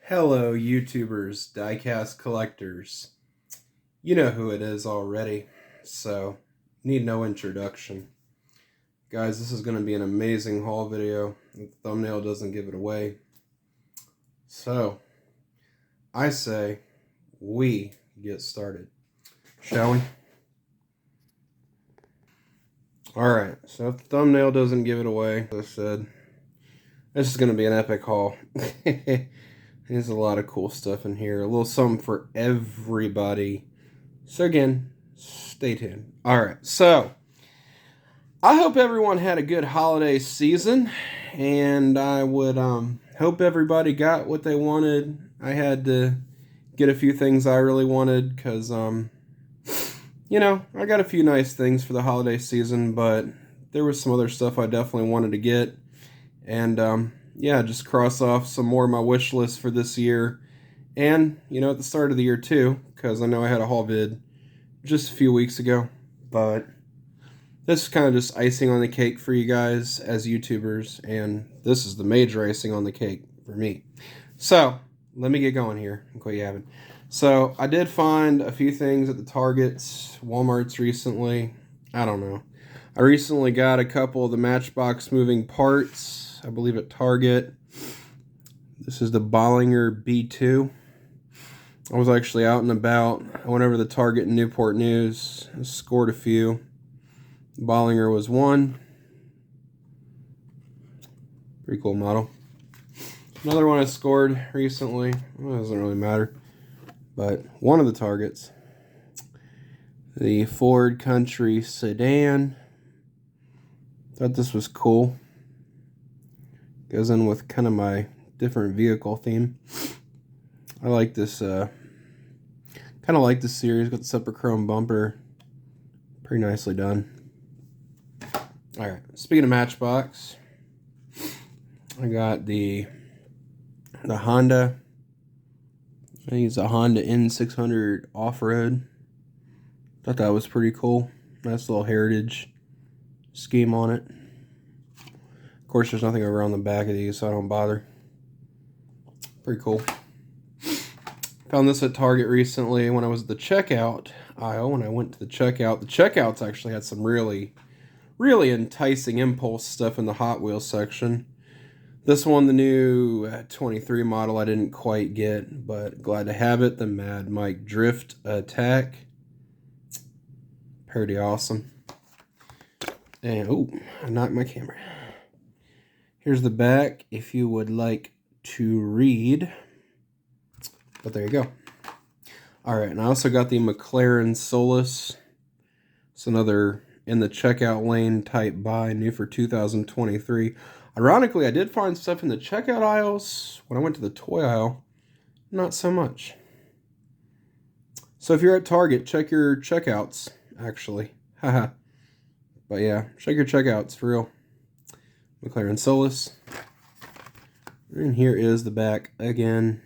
Hello, YouTubers, diecast collectors. You know who it is already, so need no introduction. Guys, this is going to be an amazing haul video. The thumbnail doesn't give it away. So, I say we get started. Shall we? Alright, so if the thumbnail doesn't give it away, as I said, this is going to be an epic haul. There's a lot of cool stuff in here. A little something for everybody. So again, stay tuned. Alright, so I hope everyone had a good holiday season. And I would hope everybody got what they wanted. I had to get a few things I really wanted because, you know, I got a few nice things for the holiday season. But there was some other stuff I definitely wanted to get. And, yeah, just cross off some more of my wish list for this year. And, you know, at the start of the year too, because I know I had a haul vid just a few weeks ago. But this is kind of just icing on the cake for you guys as YouTubers. And this is the major icing on the cake for me. So, let me get going here and quit yapping. So, I did find a few things at the Targets, Walmarts recently. I don't know. I recently got a couple of the Matchbox moving parts, I believe at Target. This is the Bollinger B2. I was actually out and about. I went over to the Target in Newport News. I scored a few. Bollinger was one. Pretty cool model. Another one I scored recently. Well, it doesn't really matter. But one of the Targets. The Ford Country Sedan. Thought this was cool. Goes in with kind of my different vehicle theme. I like this, kind of like this series. Got the separate chrome bumper. Pretty nicely done. Alright, speaking of Matchbox, I got the Honda. I think it's a Honda N600 off-road. Thought that was pretty cool. Nice little heritage scheme on it. Of course, there's nothing over on the back of these, so I don't bother. Pretty cool. Found this at Target recently when I was at the checkout aisle. When I went to the checkouts actually had some really enticing impulse stuff in the Hot Wheels section. This one, the new 23 model, I didn't quite get, but glad to have it. The Mad Mike Drift Attack. Pretty awesome. And, oh, I knocked my camera. Here's the back if you would like to read. But there you go. Alright, and I also got the McLaren Solus. It's another in the checkout lane type buy, new for 2023. Ironically, I did find stuff in the checkout aisles. When I went to the toy aisle, not so much. So if you're at Target, check your checkouts, actually. Haha. But yeah, check your checkouts for real. McLaren Solus. And here is the back again.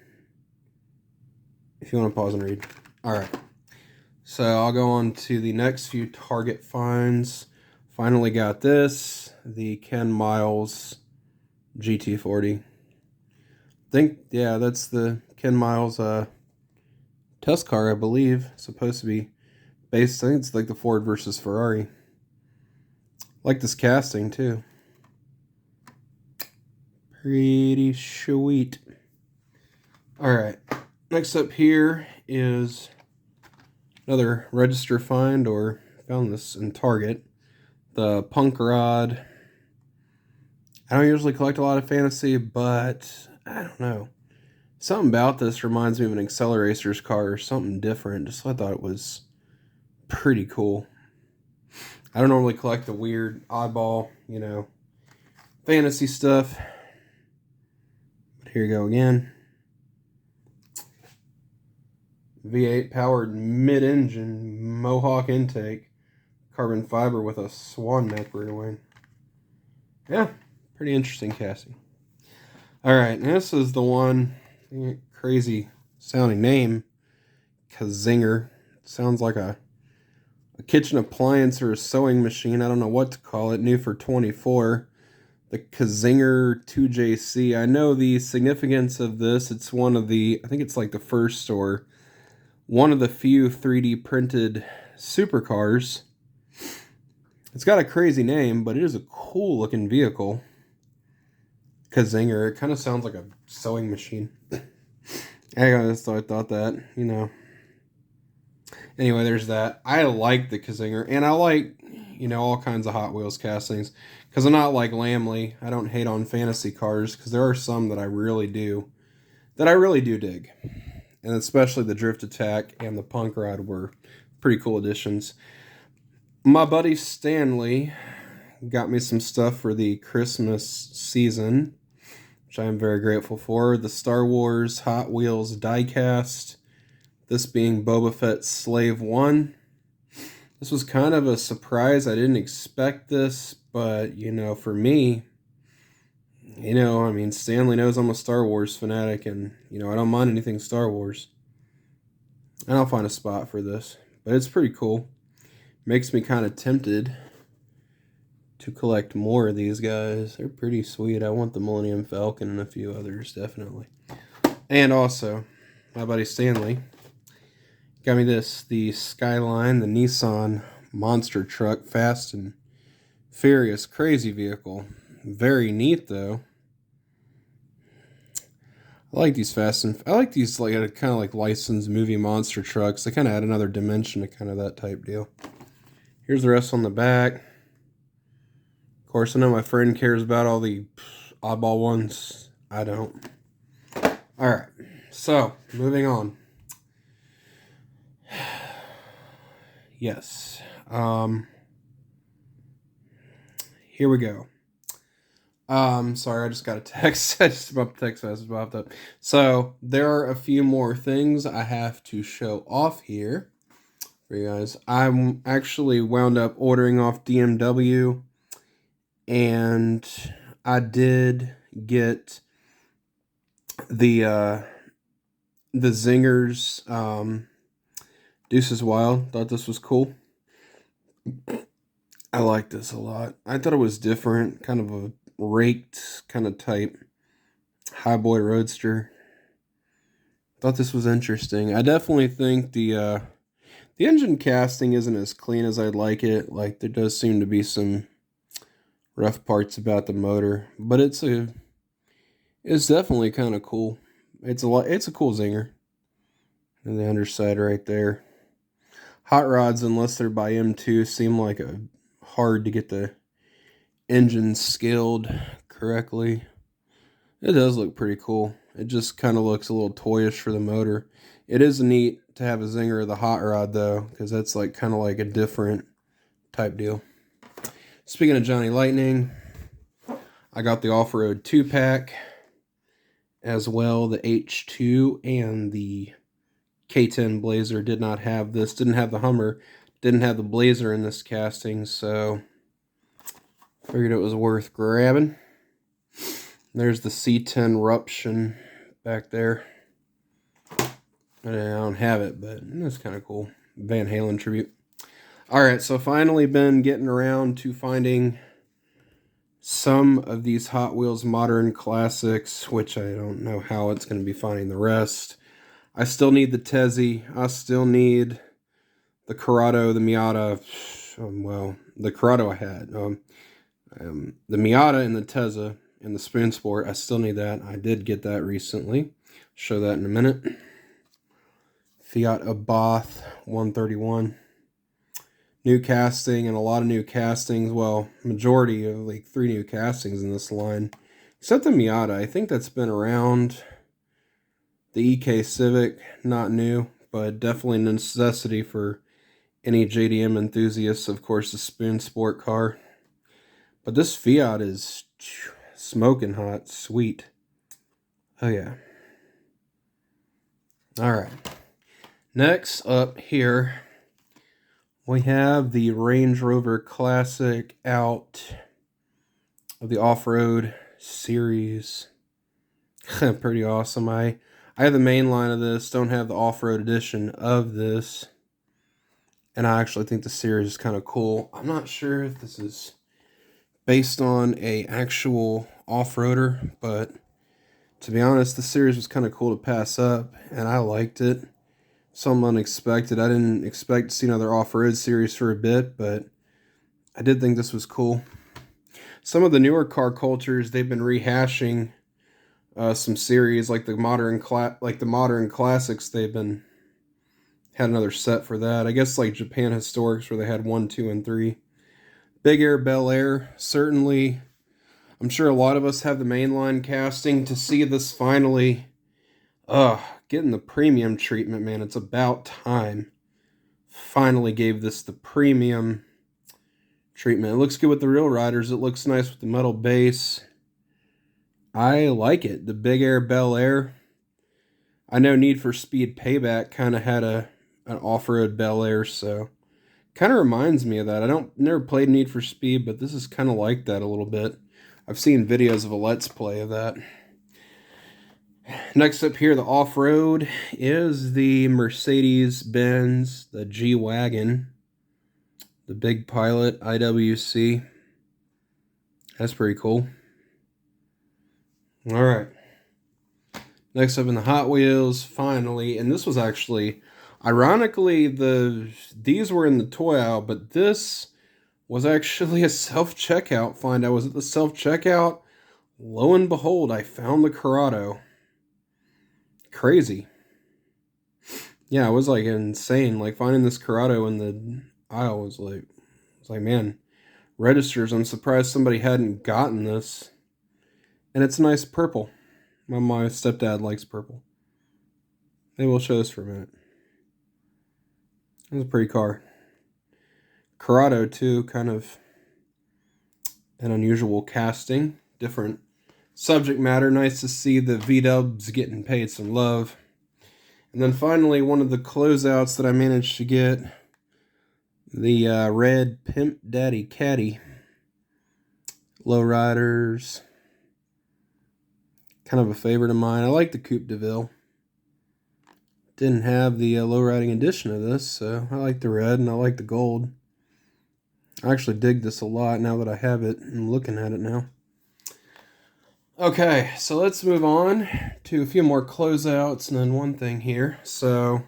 If you want to pause and read. Alright. So I'll go on to the next few Target finds. Finally got this. The Ken Miles GT40. I think, yeah, that's the Ken Miles test car, I believe. Supposed to be based, I think it's like the Ford versus Ferrari. Like this casting too. Pretty sweet. Alright. Next up here is another register find, or found this in Target. The Punk Rod. I don't usually collect a lot of fantasy, but I don't know. Something about this reminds me of an Accelerator's car or something different. Just I thought it was pretty cool. I don't normally collect the weird, oddball, you know, fantasy stuff. But here you go again. V8 powered mid-engine Mohawk intake. Carbon fiber with a swan neck rear wing. Yeah, pretty interesting casting. Alright, and this is the one, crazy sounding name, Kazinger. Sounds like a kitchen appliance or a sewing machine. I don't know what to call it. New for 24. the Kazinger 2JC. I know the significance of this. It's one of the, I think it's like the first or one of the few 3D printed supercars. It's got a crazy name, but it is a cool looking vehicle. Kazinger. It kind of sounds like a sewing machine. I thought that, you know. Anyway, there's that. I like the Kazinger, and I like, you know, all kinds of Hot Wheels castings, because I'm not like Lamley. I don't hate on fantasy cars, because there are some that I really do dig. And especially the Drift Attack and the Punk Rod were pretty cool additions. My buddy Stanley got me some stuff for the Christmas season, which I am very grateful for. The Star Wars Hot Wheels diecast, this being Boba Fett's Slave 1. This was kind of a surprise. I didn't expect this, but, you know, for me, you know, I mean, Stanley knows I'm a Star Wars fanatic, and, you know, I don't mind anything Star Wars. And I'll find a spot for this, but it's pretty cool. Makes me kind of tempted to collect more of these guys. They're pretty sweet. I want the Millennium Falcon and a few others, definitely. And also, my buddy Stanley got me this, the Skyline, the Nissan monster truck, fast and furious, crazy vehicle. Very neat, though. I like these I like these like kind of like licensed movie monster trucks. They kind of add another dimension to kind of that type deal. Here's the rest on the back. Of course, I know my friend cares about all the oddball ones. I don't. All right, so moving on. Yes. Here we go. Sorry, I just got a text. I just about the text message popped up. So there are a few more things I have to show off here for you guys. I'm actually wound up ordering off DMW, and I did get the Zingers Deuces Wild. Thought this was cool. I like this a lot. I thought it was different, kind of a raked kind of type highboy roadster. Thought this was interesting. I definitely think the engine casting isn't as clean as I'd like it. Like, there does seem to be some rough parts about the motor, but it's definitely kind of cool. It's a cool Zinger. And the underside right there. Hot rods, unless they're by M2, seem like hard to get the engine scaled correctly. It does look pretty cool. It just kind of looks a little toyish for the motor. It is neat to have a Zinger of the hot rod, though, because that's like kind of like a different type deal. Speaking of Johnny Lightning, I got the off-road 2-pack as well. The H2 and the K10 Blazer did not have this. Didn't have the Hummer. Didn't have the Blazer in this casting, so figured it was worth grabbing. There's the C10 Ruption back there. I don't have it, but that's kind of cool. Van Halen tribute. Alright, so finally been getting around to finding some of these Hot Wheels Modern Classics, which I don't know how it's going to be finding the rest. I still need the Tezzy. I still need the Corrado, the Miata. Well, the Corrado I had. The Miata and the Tezza and the Spoon Sport. I still need that. I did get that recently. Show that in a minute. Fiat Abarth 131. New casting and a lot of new castings. Well, majority of like 3 new castings in this line. Except the Miata. I think that's been around. The EK Civic, not new, but definitely a necessity for any JDM enthusiasts. Of course, the Spoon Sport car. But this Fiat is smoking hot. Sweet. Oh, yeah. All right. Next up here, we have the Range Rover Classic out of the off-road series. Pretty awesome. I have the main line of this, don't have the off-road edition of this. And I actually think the series is kind of cool. I'm not sure if this is based on a actual off-roader, but to be honest, the series was kind of cool to pass up, and I liked it. Something unexpected. I didn't expect to see another off-road series for a bit, but I did think this was cool. Some of the newer car cultures, they've been rehashing some series like the modern classics. They've been had another set for that. I guess like Japan Historics, where they had 1, 2, and 3. Big Air, Bel Air, certainly. I'm sure a lot of us have the mainline casting. To see this finally getting the premium treatment, man, it's about time. Finally gave this the premium treatment. It looks good with the real riders. It looks nice with the metal base. I like it. The Big Air, Bel Air. I know Need for Speed Payback kind of had an off-road Bel Air, so kind of reminds me of that. Never played Need for Speed, but this is kind of like that a little bit. I've seen videos of a Let's Play of that. Next up here, the off-road is the Mercedes-Benz, the G-Wagon, the Big Pilot IWC. That's pretty cool. All right. Next up in the Hot Wheels, finally, and this was actually, ironically, these were in the toy aisle, but this was actually a self-checkout find. I was at the self-checkout. Lo and behold, I found the Corrado. Crazy. Yeah, it was like insane. Like finding this Corrado in the aisle was like, man, registers. I'm surprised somebody hadn't gotten this. And it's nice purple. My stepdad likes purple. Maybe we'll show this for a minute. It's a pretty car. Corrado too, kind of an unusual casting. Different subject matter. Nice to see the V-dubs getting paid some love. And then finally, one of the closeouts that I managed to get, the red Pimp Daddy Caddy. Lowriders. Kind of a favorite of mine. I like the Coupe de Ville. Didn't have the lowriding edition of this, so I like the red and I like the gold. I actually dig this a lot now that I have it and looking at it now. Okay, so let's move on to a few more closeouts and then one thing here. So,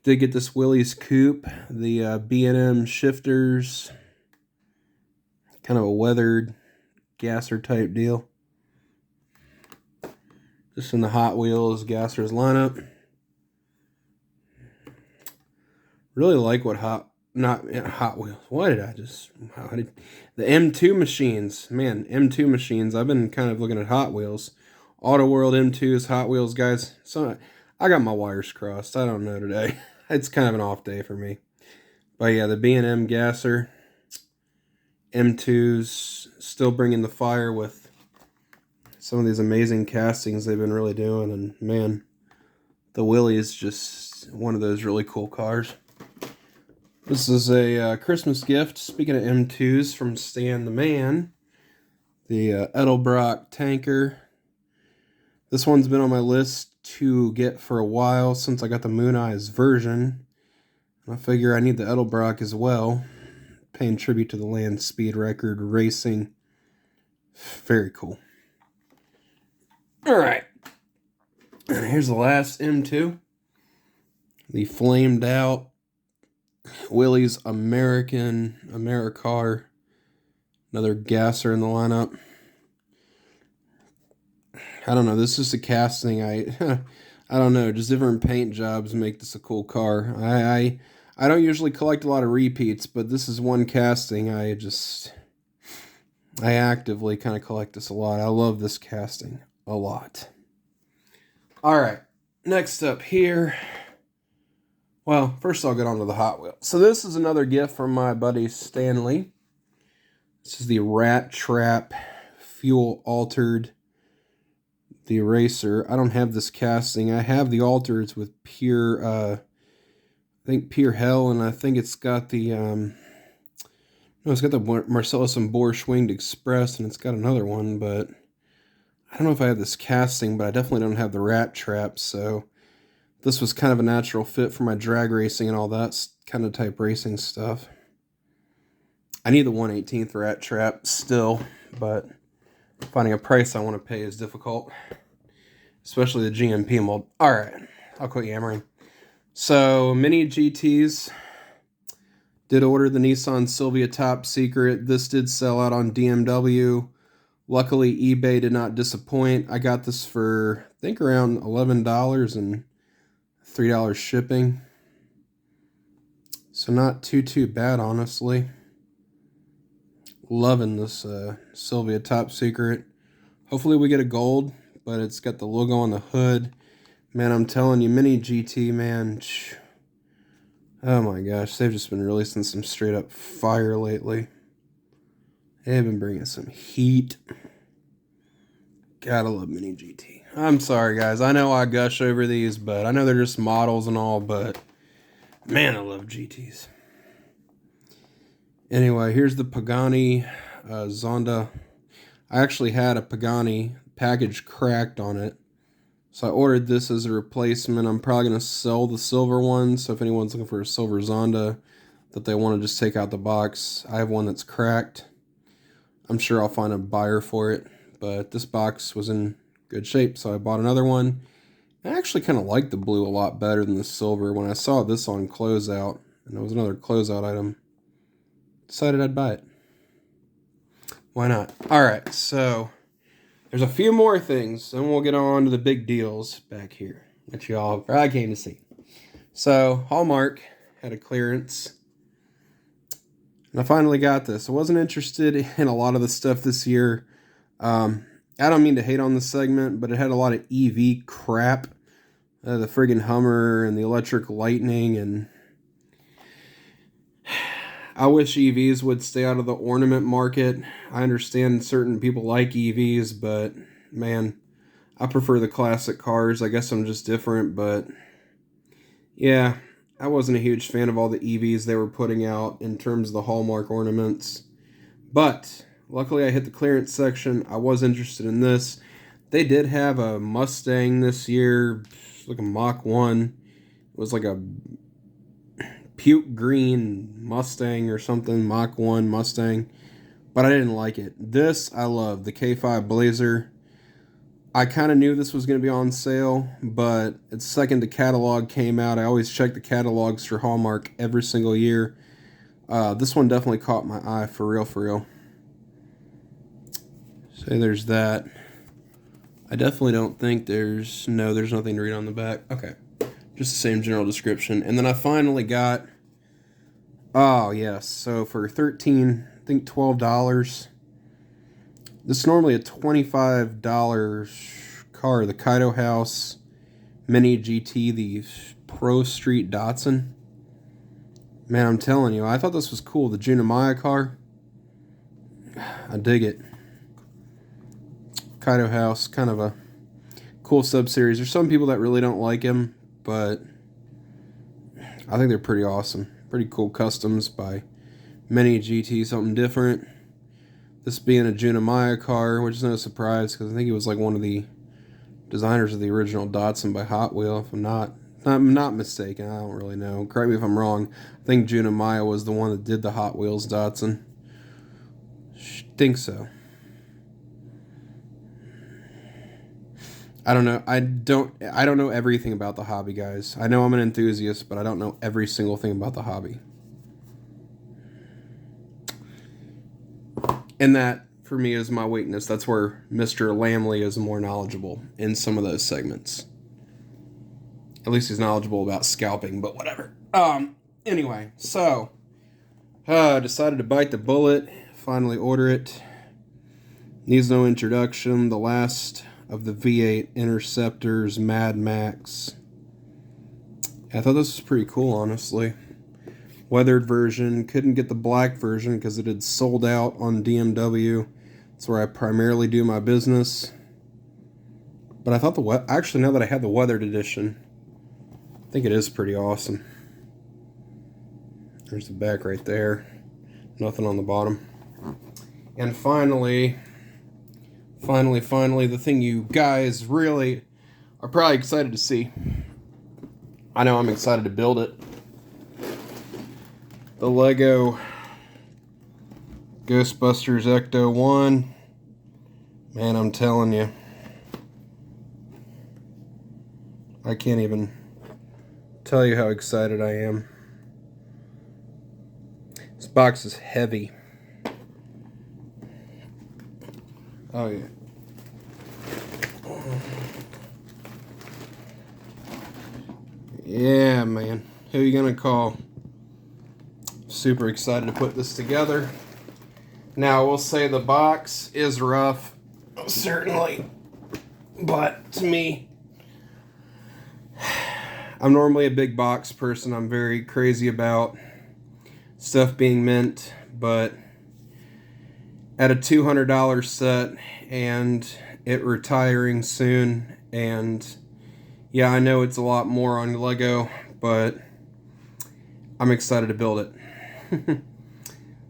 did get this Willys Coupe, the B&M shifters, kind of a weathered gasser type deal. Just in the Hot Wheels gassers lineup. Really like what Hot Wheels. Why did I just... the M2 machines. Man, M2 machines. I've been kind of looking at Hot Wheels. Auto World M2s, Hot Wheels guys. So I got my wires crossed. I don't know today. It's kind of an off day for me. But yeah, the B&M gasser. M2s still bringing the fire with some of these amazing castings they've been really doing. And man, the Willy is just one of those really cool cars. This is a Christmas gift, speaking of M2s, from Stan the Man. The Edelbrock tanker. This one's been on my list to get for a while since I got the Moon Eyes version. I figure I need the Edelbrock as well. Paying tribute to the Land Speed Record Racing. Very cool. Alright. And here's the last M2. The flamed out Willys Americar. Another gasser in the lineup. I don't know. This is a casting. I don't know. Just different paint jobs make this a cool car. I don't usually collect a lot of repeats, but this is one casting. I actively kind of collect this a lot. I love this casting a lot. All right. Next up here. Well, first I'll get on to the Hot Wheels. So this is another gift from my buddy Stanley. This is the Rat Trap Fuel Altered, the Eraser. I don't have this casting. I have the Altereds with Pure, I think Pure Hell, and I think it's got the, no, it's got the Marcellus and Borscht Winged Express, and it's got another one, but I don't know if I have this casting, but I definitely don't have the Rat Trap, so this was kind of a natural fit for my drag racing and all that kind of type racing stuff. I need the 1/18th rat trap still, but finding a price I want to pay is difficult, especially the GMP mold. All right, I'll quit yammering. So mini GTs, did order the Nissan Silvia Top Secret. This did sell out on DMW. Luckily, eBay did not disappoint. I got this for, I think, around $11 and $3 shipping. So not too bad, honestly. Loving this Silvia Top Secret. Hopefully we get a gold, but it's got the logo on the hood. Man, I'm telling you, Mini GT, man. Oh my gosh, they've just been releasing some straight up fire lately. They've been bringing some heat. Gotta love Mini GT. I'm sorry, guys. I know I gush over these, but I know they're just models and all, but man, I love GTs. Anyway, here's the Pagani Zonda. I actually had a Pagani package cracked on it, so I ordered this as a replacement. I'm probably going to sell the silver one, so if anyone's looking for a silver Zonda that they want to just take out the box, I have one that's cracked. I'm sure I'll find a buyer for it, but this box was in good shape, so I bought another one. I actually kind of like the blue a lot better than the silver. When I saw this on closeout, and it was another closeout item, decided I'd buy it. Why not? Alright, so there's a few more things, and we'll get on to the big deals back here that you all probably came to see. So, Hallmark had a clearance, and I finally got this. I wasn't interested in a lot of the stuff this year. I don't mean to hate on the segment, but it had a lot of EV crap. The friggin' Hummer and the electric Lightning, and I wish EVs would stay out of the ornament market. I understand certain people like EVs, but man, I prefer the classic cars. I guess I'm just different, but yeah, I wasn't a huge fan of all the EVs they were putting out in terms of the Hallmark ornaments. But luckily I hit the clearance section. I was interested in this. They did have a Mustang this year, like a Mach 1. It was like a puke green Mustang or something, Mach 1 Mustang, but I didn't like it. This I love, the K5 Blazer. I kind of knew this was going to be on sale, but it's second the catalog came out. I always check the catalogs for Hallmark every single year. This one definitely caught my eye, for real, for real. So there's that. I definitely don't think there's nothing to read on the back. Okay. Just the same general description. And then I finally got, oh yes, so for $13, I think $12, this is normally a $25 car, the Kaido House Mini GT, the Pro Street Datsun. Man, I'm telling you, I thought this was cool, the Junimaya car. I dig it. Kaido House, kind of a cool sub-series. There's some people that really don't like him, but I think they're pretty awesome. Pretty cool customs by Mini GT, something different. This being a Junimaya car, which is no surprise because I think he was like one of the designers of the original Datsun by Hot Wheels, if I'm not mistaken. I don't really know. Correct me if I'm wrong. I think Junimaya was the one that did the Hot Wheels Datsun. Think so. I don't know. I don't know everything about the hobby, guys. I know I'm an enthusiast, but I don't know every single thing about the hobby. And that, for me, is my weakness. That's where Mr. Lamley is more knowledgeable in some of those segments. At least he's knowledgeable about scalping, but whatever. Anyway, so decided to bite the bullet. Finally order it. Needs no introduction. The last of the V8 Interceptors Mad Max. I thought this was pretty cool, honestly. Weathered version. Couldn't get the black version because it had sold out on DMW. That's where I primarily do my business. But I thought actually, now that I have the weathered edition, I think it is pretty awesome. There's the back right there. Nothing on the bottom. And finally, the thing you guys really are probably excited to see. I know I'm excited to build it. The Lego Ghostbusters Ecto 1. Man, I'm telling you, I can't even tell you how excited I am. This box is heavy. Oh yeah. Yeah, man. Who are you gonna call? Super excited to put this together. Now, I will say the box is rough, certainly, but to me, I'm normally a big box person. I'm very crazy about stuff being mint, but at a $200 set and it retiring soon, and yeah, I know it's a lot more on Lego, but I'm excited to build it.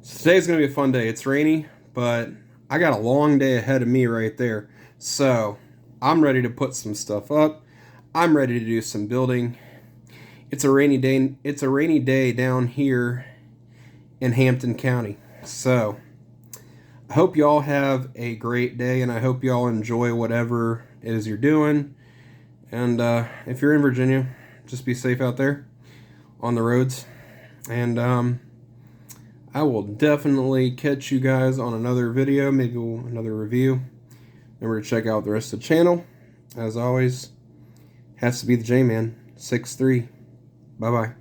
So today's going to be a fun day. It's rainy, but I got a long day ahead of me right there. So I'm ready to put some stuff up. I'm ready to do some building. It's a rainy day. It's a rainy day down here in Hampton County. So I hope y'all have a great day, and I hope y'all enjoy whatever it is you're doing. And if you're in Virginia, just be safe out there on the roads. And I will definitely catch you guys on another video, maybe another review. Remember to check out the rest of the channel. As always, has to be the J-Man, 6'3". Bye-bye.